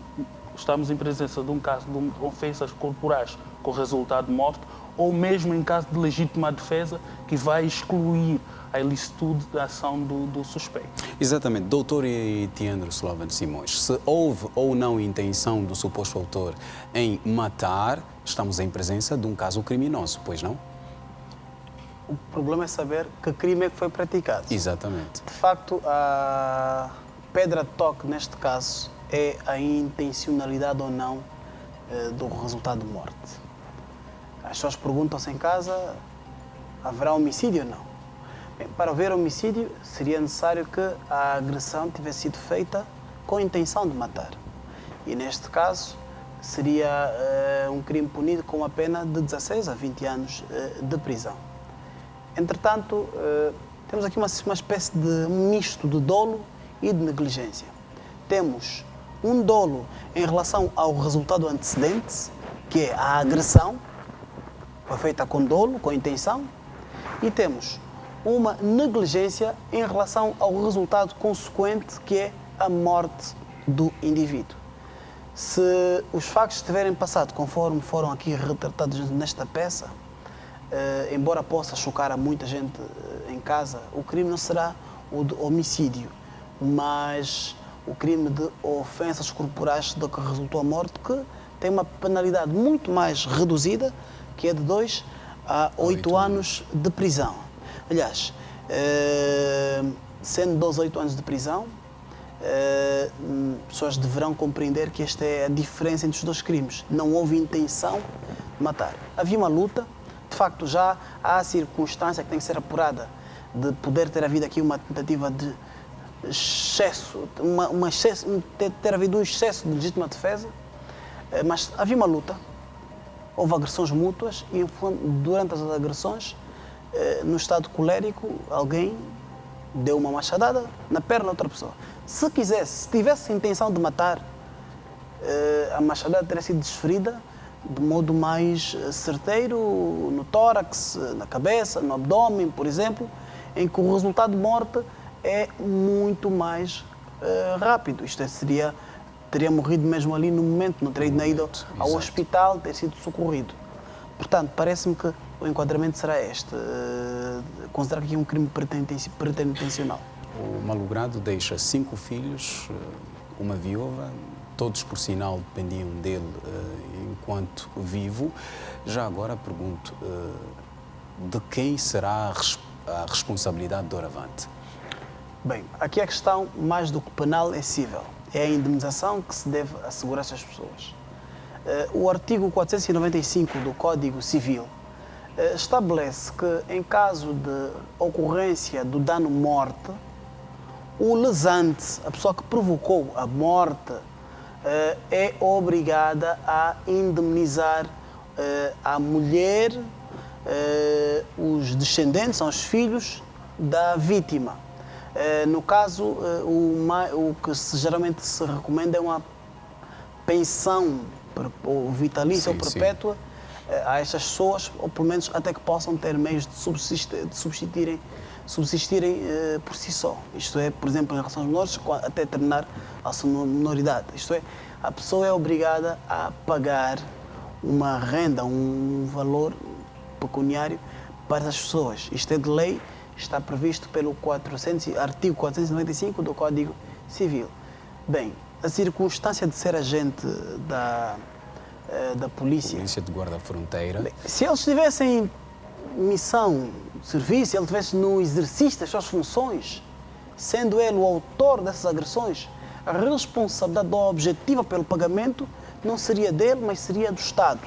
estamos em presença de um caso de ofensas corporais com resultado de morte ou mesmo em caso de legítima defesa que vai excluir a ilicitude da ação do suspeito. Exatamente. Doutor Etiandro Slovan Simões, se houve ou não intenção do suposto autor em matar, estamos em presença de um caso criminoso, pois não? O problema é saber que crime é que foi praticado. Exatamente. De facto, a pedra de toque neste caso é a intencionalidade ou não do resultado de morte. As pessoas perguntam-se em casa, haverá homicídio ou não? Bem, para haver homicídio, seria necessário que a agressão tivesse sido feita com a intenção de matar. E neste caso, seria um crime punido com uma pena de 16 a 20 anos de prisão. Entretanto, temos aqui uma espécie de misto de dolo e de negligência. Temos um dolo em relação ao resultado antecedente, que é a agressão, foi feita com dolo, com intenção, e temos uma negligência em relação ao resultado consequente, que é a morte do indivíduo. Se os factos tiverem passado conforme foram aqui retratados nesta peça, embora possa chocar a muita gente em casa, o crime não será o de homicídio, mas o crime de ofensas corporais do que resultou a morte, que tem uma penalidade muito mais reduzida, que é de 2 a 8 anos de prisão. Aliás, sendo 12 a 8 anos de prisão, pessoas deverão compreender que esta é a diferença entre os dois crimes. Não houve intenção de matar. Havia uma luta. De facto, já há a circunstância que tem que ser apurada de poder ter havido aqui uma tentativa de excesso, ter havido um excesso de legítima defesa, mas havia uma luta, houve agressões mútuas e durante as agressões, no estado colérico, alguém deu uma machadada na perna de outra pessoa. Se tivesse a intenção de matar, a machadada teria sido desferida de modo mais certeiro, no tórax, na cabeça, no abdômen, por exemplo, em que o resultado de morte é muito mais rápido. Isto teria morrido mesmo ali no momento, não teria ido ao hospital, ter sido socorrido. Portanto, parece-me que o enquadramento será este, considerar que é um crime preterintencional. O malogrado deixa 5 filhos, uma viúva, todos, por sinal, dependiam dele enquanto vivo. Já agora pergunto, de quem será a responsabilidade doravante? Bem, aqui a questão, mais do que penal, é civil. É a indemnização que se deve assegurar a estas pessoas. O artigo 495 do Código Civil estabelece que, em caso de ocorrência do dano-morte, o lesante, a pessoa que provocou a morte, é obrigada a indemnizar a mulher, os descendentes, os filhos da vítima. No caso, o que geralmente se recomenda é uma pensão ou vitalícia ou perpétua a estas pessoas, ou pelo menos até que possam ter meios de subsistirem por si só. Isto é, por exemplo, em relação aos menores, até terminar a sua minoridade. Isto é, a pessoa é obrigada a pagar uma renda, um valor pecuniário para as pessoas. Isto é de lei, está previsto pelo artigo 495 do Código Civil. Bem, a circunstância de ser agente da polícia... Polícia de guarda-fronteira. Se eles tivessem missão, serviço, ele estivesse no exercício das suas funções, sendo ele o autor dessas agressões, a responsabilidade objetiva pelo pagamento não seria dele, mas seria do Estado.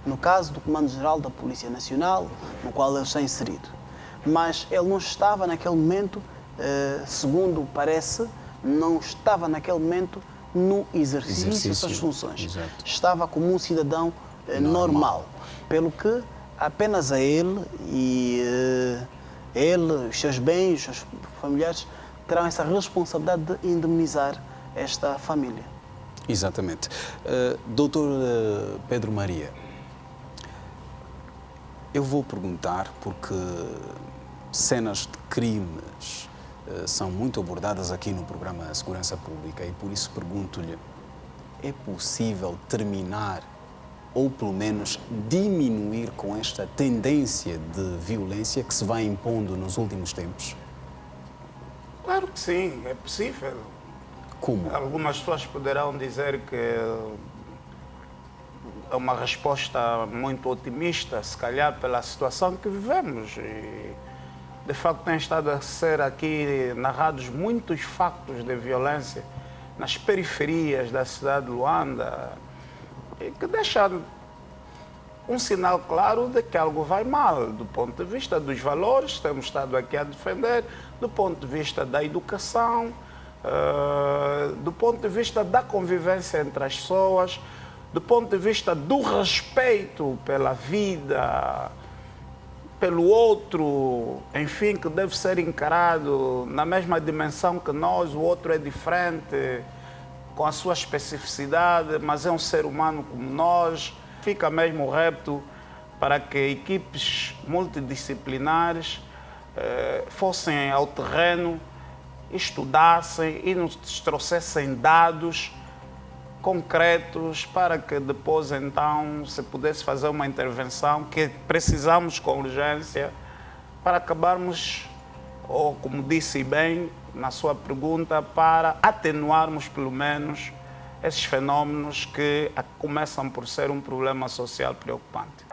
No caso do Comando-Geral da Polícia Nacional, no qual ele está inserido. Mas ele não estava naquele momento, segundo parece, não estava naquele momento no exercício das suas funções. Exato. Estava como um cidadão normal. Pelo que apenas a ele e os seus bens, os seus familiares, terão essa responsabilidade de indemnizar esta família. Exatamente. Doutor Pedro Maria, eu vou perguntar porque cenas de crimes são muito abordadas aqui no programa Segurança Pública e por isso pergunto-lhe, é possível terminar ou pelo menos diminuir com esta tendência de violência que se vai impondo nos últimos tempos? Claro que sim, é possível. Como? Algumas pessoas poderão dizer que é uma resposta muito otimista, se calhar pela situação que vivemos. E, de facto, tem estado a ser aqui narrados muitos factos de violência nas periferias da cidade de Luanda, e que deixa um sinal claro de que algo vai mal, do ponto de vista dos valores, temos estado aqui a defender, do ponto de vista da educação, do ponto de vista da convivência entre as pessoas, do ponto de vista do respeito pela vida, pelo outro, enfim, que deve ser encarado na mesma dimensão que nós, o outro é diferente, com a sua especificidade, mas é um ser humano como nós. Fica mesmo o repto para que equipes multidisciplinares fossem ao terreno, estudassem e nos trouxessem dados concretos para que depois, então, se pudesse fazer uma intervenção que precisamos com urgência para acabarmos, ou como disse bem na sua pergunta, para atenuarmos pelo menos esses fenómenos que começam por ser um problema social preocupante.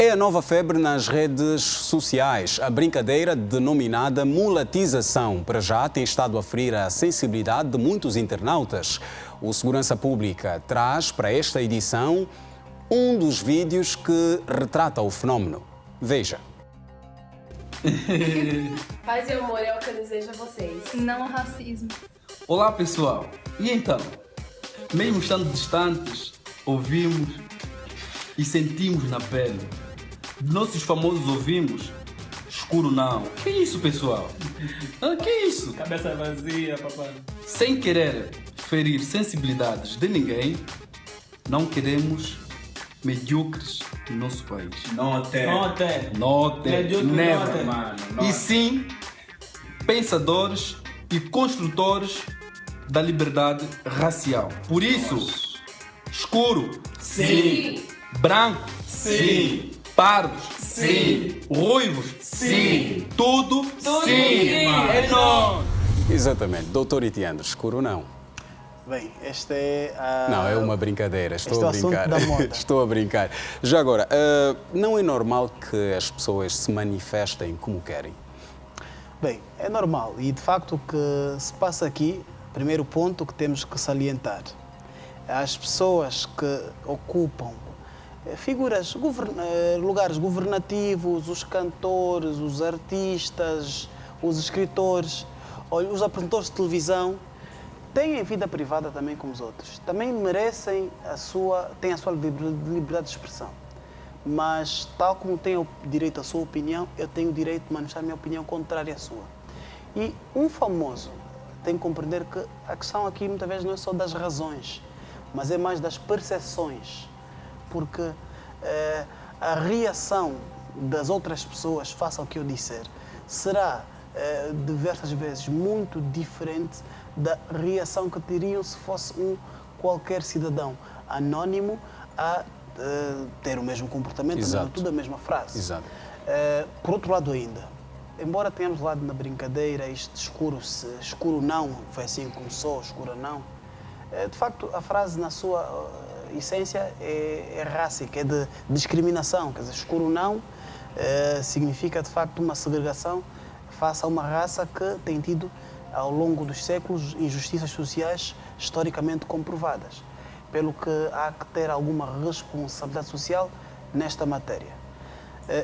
É a nova febre nas redes sociais. A brincadeira denominada mulatização, para já, tem estado a ferir a sensibilidade de muitos internautas. O Segurança Pública traz para esta edição um dos vídeos que retrata o fenómeno. Veja. Paz e amor é o que eu desejo a vocês. Não ao racismo. Olá, pessoal. E então? Mesmo estando distantes, ouvimos e sentimos na pele. De nossos famosos ouvimos, escuro não. Que isso, pessoal? Que isso? Cabeça vazia, papai. Sem querer ferir sensibilidades de ninguém, não queremos medíocres no nosso país. Não tem. Never. E sim, pensadores e construtores da liberdade racial. Por isso, escuro, sim. Branco, sim. Pardos, sim. Ruivos, sim. Tudo sim. É nós. Exatamente. Doutor Itiandro, escuro não. Bem, esta é a... Não, é uma brincadeira, estou a brincar. Da moda. Estou a brincar. Já agora, não é normal que as pessoas se manifestem como querem? Bem, é normal e de facto o que se passa aqui, primeiro ponto que temos que salientar, as pessoas que ocupam figuras, lugares governativos, os cantores, os artistas, os escritores, os apresentadores de televisão, têm vida privada também como os outros. Também merecem têm a sua liberdade de expressão. Mas, tal como tenho direito à sua opinião, eu tenho o direito de manifestar a minha opinião contrária à sua. E um famoso tem que compreender que a questão aqui muitas vezes não é só das razões, mas é mais das percepções. Porque a reação das outras pessoas face ao que eu disser será diversas vezes muito diferente da reação que teriam se fosse qualquer cidadão anónimo a ter o mesmo comportamento, tudo a mesma frase. Exato. Por outro lado ainda, embora tenhamos lado na brincadeira, este escuro não, foi assim que começou, escuro não, de facto a frase na sua essência é rássica, é de discriminação, quer dizer, escuro não significa de facto uma segregação face a uma raça que tem tido ao longo dos séculos injustiças sociais historicamente comprovadas, pelo que há que ter alguma responsabilidade social nesta matéria.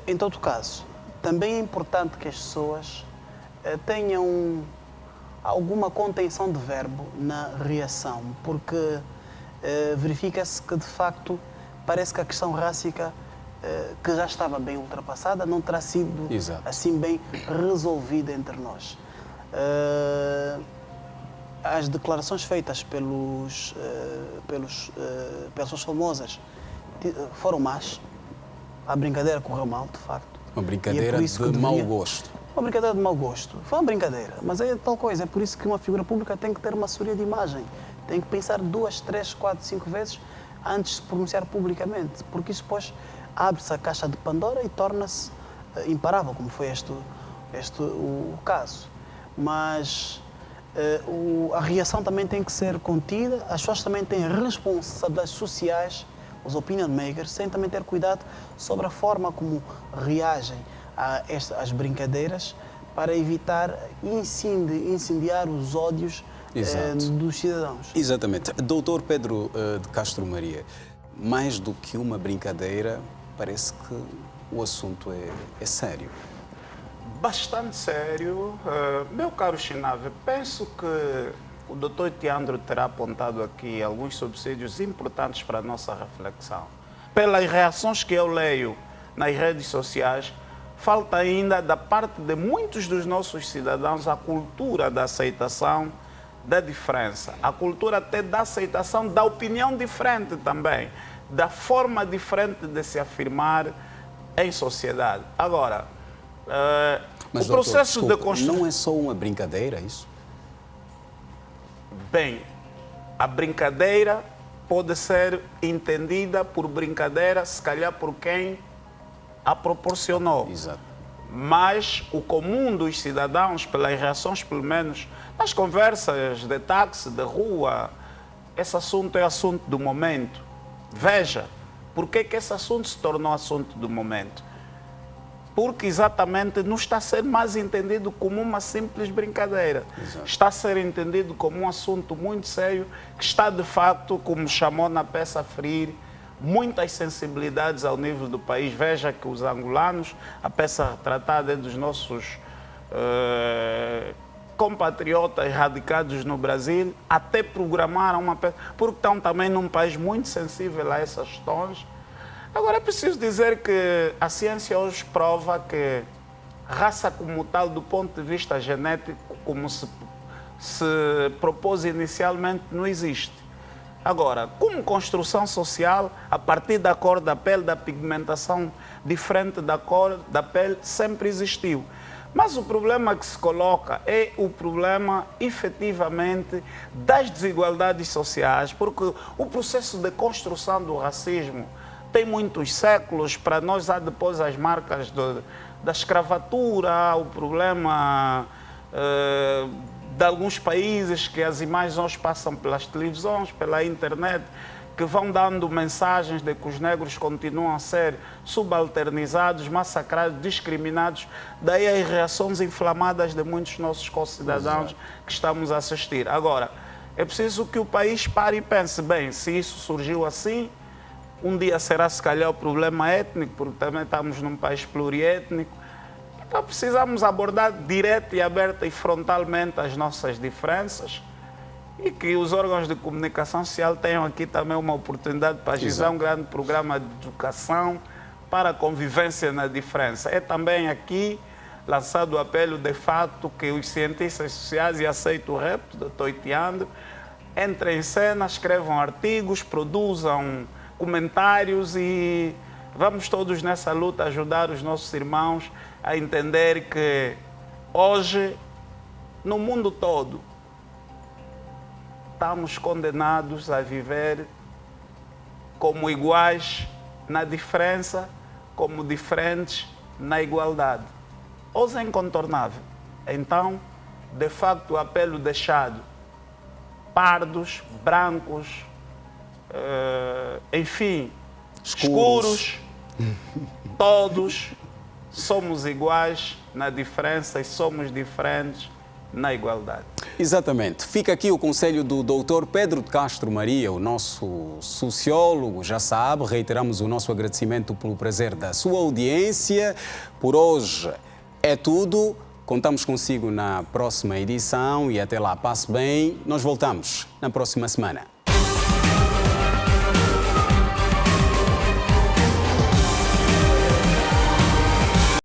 Em todo caso, também é importante que as pessoas tenham alguma contenção de verbo na reação, porque verifica-se que, de facto, parece que a questão rássica, que já estava bem ultrapassada, não terá sido assim bem resolvida entre nós. As declarações feitas pelas pessoas famosas foram más. A brincadeira correu mal, de facto. Uma brincadeira de mau gosto. Uma brincadeira de mau gosto. Foi uma brincadeira, mas é tal coisa. É por isso que uma figura pública tem que ter uma assessoria de imagem. Tem que pensar 2, 3, 4, 5 vezes antes de se pronunciar publicamente, porque isso depois abre-se a caixa de Pandora e torna-se imparável, como foi o caso. Mas a reação também tem que ser contida, as pessoas também têm responsabilidades sociais, os opinion makers têm também ter cuidado sobre a forma como reagem às brincadeiras para evitar incendiar os ódios dos cidadãos. Exatamente. Doutor Pedro de Castro Maria, mais do que uma brincadeira, parece que o assunto é sério. Bastante sério. Meu caro Chinave, penso que o doutor Tiandro terá apontado aqui alguns subsídios importantes para a nossa reflexão. Pelas reações que eu leio nas redes sociais, falta ainda da parte de muitos dos nossos cidadãos a cultura da aceitação da diferença, a cultura até da aceitação da opinião diferente também, da forma diferente de se afirmar em sociedade. Agora, mas, o processo doutor, de construção... Não é só uma brincadeira, isso? Bem, a brincadeira pode ser entendida por brincadeira, se calhar por quem a proporcionou. Exato. Mas o comum dos cidadãos, pelas reações, pelo menos, nas conversas de táxi, de rua, esse assunto é assunto do momento. Veja, por que esse assunto se tornou assunto do momento? Porque exatamente não está a ser mais entendido como uma simples brincadeira. Exato. Está a ser entendido como um assunto muito sério, que está de facto, como chamou na peça a ferir, muitas sensibilidades ao nível do país. Veja que os angolanos, a peça retratada é dos nossos compatriotas radicados no Brasil, até programaram uma peça, porque estão também num país muito sensível a essas questões. Agora é preciso dizer que a ciência hoje prova que raça como tal, do ponto de vista genético, como se propôs inicialmente, não existe. Agora, como construção social, a partir da cor da pele, da pigmentação diferente da cor da pele, sempre existiu. Mas o problema que se coloca é o problema, efetivamente, das desigualdades sociais, porque o processo de construção do racismo tem muitos séculos. Para nós há depois as marcas da escravatura, o problema de alguns países que as imagens hoje passam pelas televisões, pela internet, que vão dando mensagens de que os negros continuam a ser subalternizados, massacrados, discriminados. Daí as reações inflamadas de muitos nossos concidadãos que estamos a assistir. Agora, é preciso que o país pare e pense, bem, se isso surgiu assim, um dia será se calhar o problema étnico, porque também estamos num país pluriétnico. Então precisamos abordar direta e aberta e frontalmente as nossas diferenças e que os órgãos de comunicação social tenham aqui também uma oportunidade para agilizar um grande programa de educação para a convivência na diferença. É também aqui lançado o apelo, de fato, que os cientistas sociais, e aceito o repto do Toitiando, entrem em cena, escrevam artigos, produzam comentários e vamos todos nessa luta ajudar os nossos irmãos a entender que hoje, no mundo todo, estamos condenados a viver como iguais na diferença, como diferentes na igualdade. Hoje é incontornável. Então, de facto, o apelo deixado, pardos, brancos, enfim, escuros, todos somos iguais na diferença e somos diferentes na igualdade. Exatamente. Fica aqui o conselho do Dr. Pedro de Castro Maria, o nosso sociólogo, já sabe, reiteramos o nosso agradecimento pelo prazer da sua audiência. Por hoje é tudo. Contamos consigo na próxima edição e até lá, passe bem. Nós voltamos na próxima semana.